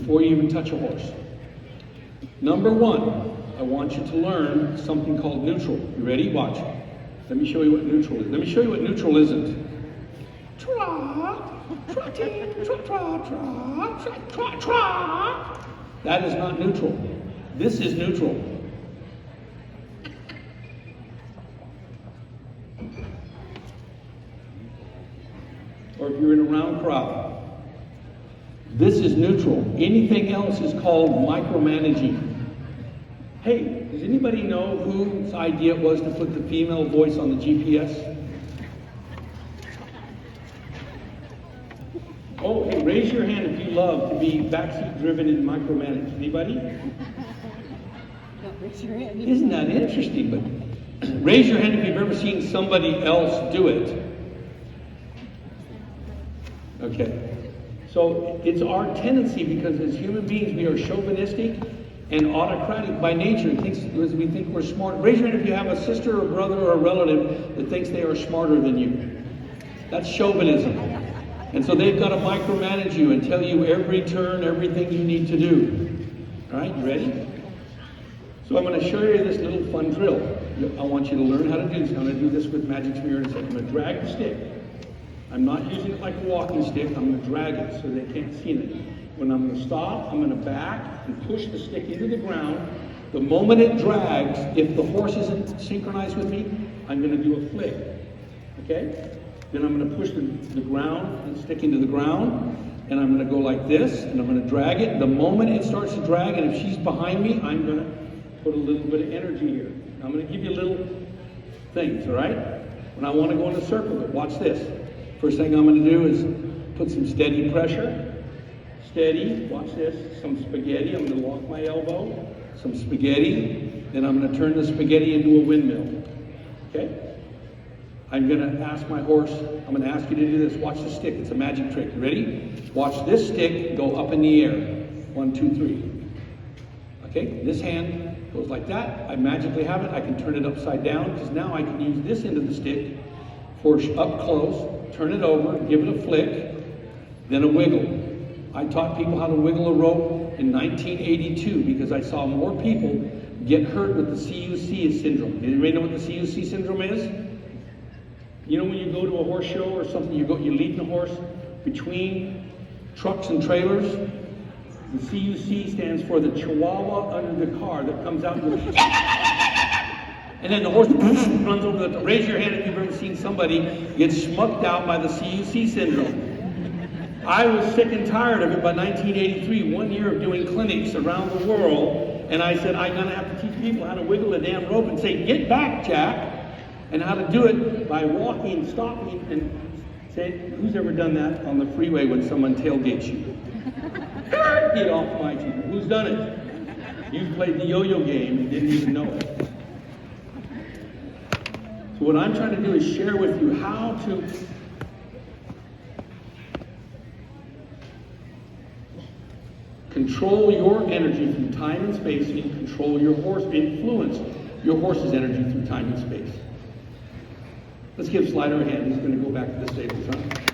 before you even touch a horse. Number one, I want you to learn something called neutral. You ready? Watch. Let me show you what neutral is. Let me show you what neutral isn't. Trot, trotting, trot, trot, trot, trot, trot, trot. That is not neutral. This is neutral. Or if you're in a round crowd. This is neutral. Anything else is called micromanaging. Hey, does anybody know whose idea it was to put the female voice on the GPS? Oh, hey, raise your hand if you love to be backseat driven and micromanaged. Anybody? Raise your hand. Isn't that interesting? But raise your hand if you've ever seen somebody else do it. Okay. So it's our tendency, because as human beings we are chauvinistic and autocratic by nature. We think we're smart. Raise your hand if you have a sister or brother or a relative that thinks they are smarter than you. That's chauvinism. And so they've got to micromanage you and tell you every turn, everything you need to do. All right, you ready? So I'm going to show you this little fun drill. I want you to learn how to do this. I'm going to do this with Magic Smear in a second. I'm going to drag the stick. I'm not using it like a walking stick. I'm going to drag it so they can't see it. When I'm going to stop, I'm going to back and push the stick into the ground. The moment it drags, if the horse isn't synchronized with me, I'm going to do a flick. Okay? Then I'm going to push the ground, the stick into the ground, and I'm going to go like this, and I'm going to drag it. The moment it starts to drag, and if she's behind me, I'm going to put a little bit of energy here. I'm going to give you little things, all right? When I want to go in a circle, watch this. First thing I'm going to do is put some steady pressure. Steady, watch this, some spaghetti. I'm going to lock my elbow, some spaghetti. Then I'm going to turn the spaghetti into a windmill. Okay? I'm going to ask my horse, I'm going to ask you to do this. Watch the stick. It's a magic trick. You ready? Watch this stick go up in the air. 1, 2, 3. Okay? This hand goes like that. I magically have it. I can turn it upside down, because now I can use this end of the stick for up close. Turn it over, give it a flick, then a wiggle. I taught people how to wiggle a rope in 1982 because I saw more people get hurt with the CUC syndrome. Anybody know what the CUC syndrome is? You know when you go to a horse show or something, you're leading a horse between trucks and trailers? The CUC stands for the Chihuahua under the car that comes out and then the horse runs over the... Raise your hand if you've ever seen somebody get schmucked out by the CUC syndrome. I was sick and tired of it by 1983, 1 year of doing clinics around the world, and I said, I'm going to have to teach people how to wiggle a damn rope and say, get back, Jack, and how to do it by walking, stopping, and saying, who's ever done that on the freeway when someone tailgates you? Get off my team. Who's done it? You've played the yo-yo game and didn't even know it. So what I'm trying to do is share with you how to control your energy through time and space, and control your horse, influence your horse's energy through time and space. Let's give Slider a hand. He's going to go back to the stables, huh?